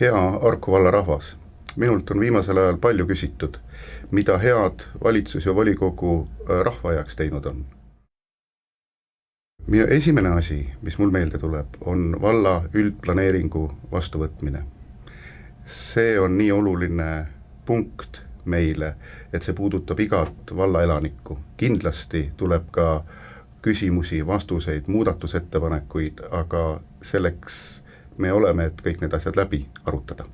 Hea Harku valla rahvas, minult on viimasel ajal palju küsitud, mida head valitsus ja volikogu rahva jaoks teinud on. Minu esimene asi, mis mul meelde tuleb, on valla üldplaneeringu vastuvõtmine. See on nii oluline punkt meile, et see puudutab igat valla elanikku. Kindlasti tuleb ka küsimusi, vastuseid, muudatusettepanekuid, aga selleks me oleme, et kõik need asjad läbi arutada.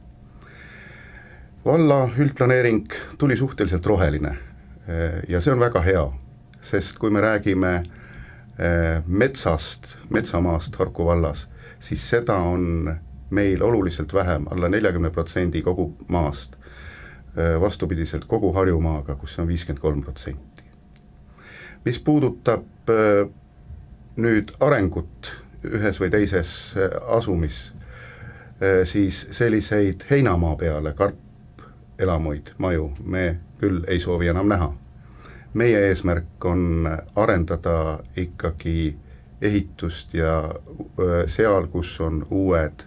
Valla üldplaneering tuli suhteliselt roheline ja see on väga hea, sest kui me räägime metsamaast Harku vallas, siis seda on meil oluliselt vähem, alla 40% kogu maast, vastupidiselt kogu Harjumaaga, kus on 53%. Mis puudutab nüüd arengut ühes või teises asumis, siis selliseid heinamaa peale karpelamuid, maju me küll ei soovi enam näha. Meie eesmärk on arendada ikkagi ehitust ja seal, kus on uued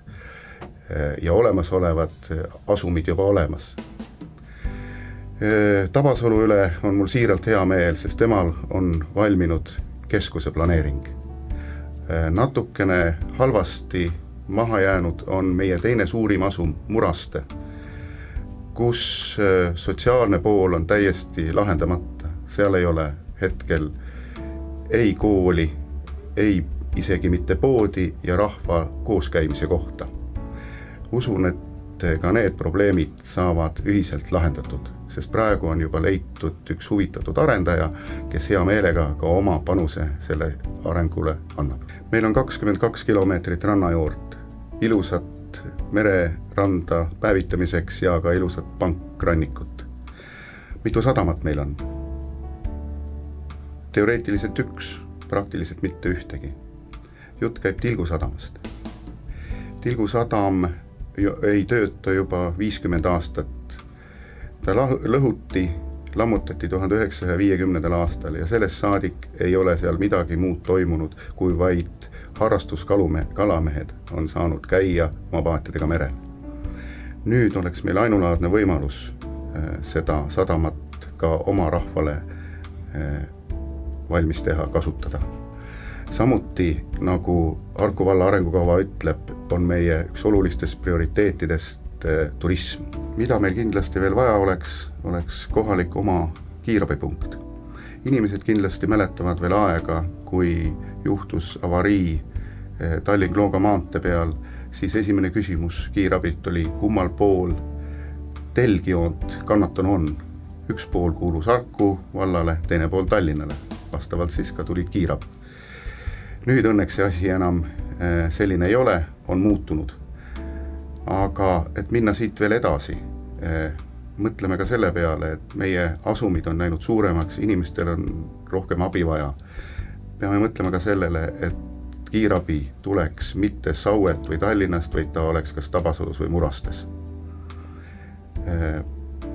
ja olemasolevad asumid juba olemas. Tabasalu üle on mul siiralt hea meel, sest temal on valminud keskuse planeering. Natukene halvasti maha jäänud on meie teine suurim asum Muraste, kus sotsiaalne pool on täiesti lahendamata. Seal ei ole hetkel ei kooli, ei isegi mitte poodi ja rahva kooskäimise kohta. Usun, et ka need probleemid saavad ühiselt lahendatud, sest praegu on juba leitud üks huvitatud arendaja, kes hea meelega ka oma panuse selle arengule annab. Meil on 22 kilomeetrit rannajoort, ilusat mereranda päevitamiseks ja ka ilusat pankrannikut. Mitu sadamat meil on? Teoreetiliselt üks, praktiliselt mitte ühtegi. Jutt käib Tilgu sadamast. Tilgu sadam ei tööta juba 50 aastat. Ta lammutati 1950. aastal ja sellest saadik ei ole seal midagi muud toimunud, kui vaid harrastuskalamehed on saanud käia oma paatidega merel. Nüüd oleks meil ainulaadne võimalus seda sadamat ka oma rahvale valmis teha, kasutada. Samuti, nagu Harku valla arengukava ütleb, on meie üks olulistest prioriteetidest turism. Mida meil kindlasti veel vaja oleks kohalik oma kiirabipunkt. Inimesed kindlasti mäletavad veel aega, kui juhtus avarii Tallinn-Klooga maantee peal, siis esimene küsimus kiirabilt oli, kummal pool telgjoont kannatanu on. Üks pool kuulus Harku vallale, teine pool Tallinnale. Vastavalt siis ka tulid kiirab. Nüüd õnneks see asi enam selline ei ole, on muutunud. Aga et minna siit veel edasi, mõtleme ka selle peale, et meie asumid on läinud suuremaks, inimestel on rohkem abi vaja. Peame mõtlema ka sellele, et kiirabi tuleks mitte Sauelt või Tallinnast, vaid ta oleks kas Tabasalus või Murastes.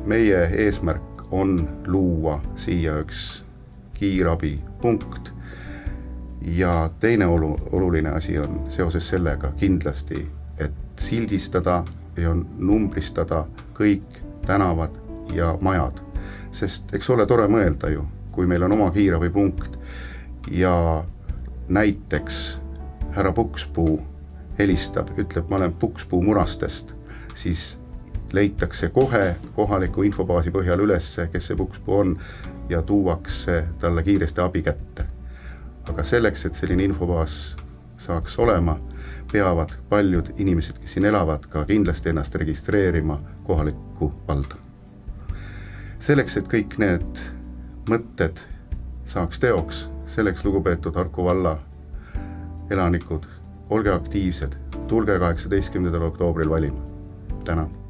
Meie eesmärk on luua siia üks kiirabipunkt ja teine oluline asi on seoses sellega kindlasti, et sildistada ja numbristada kõik tänavad ja majad. Sest eks ole tore mõelda ju, kui meil on oma kiirabipunkt ja näiteks härra Pukspuu helistab, ütleb, ma olen Pukspuu Murastest, siis leitakse kohe kohaliku infobaasi põhjal ülesse, kes see Pukspuu on ja tuuakse talle kiiresti abi kätte. Aga selleks, et selline infobaas saaks olema, peavad paljud inimesed, kes siin elavad, ka kindlasti ennast registreerima kohalikku valda. Selleks, et kõik need mõtted saaks teoks, selleks lugupeetud Harku valla elanikud, olge aktiivsed, tulge 18. oktoobril valima. Tänan.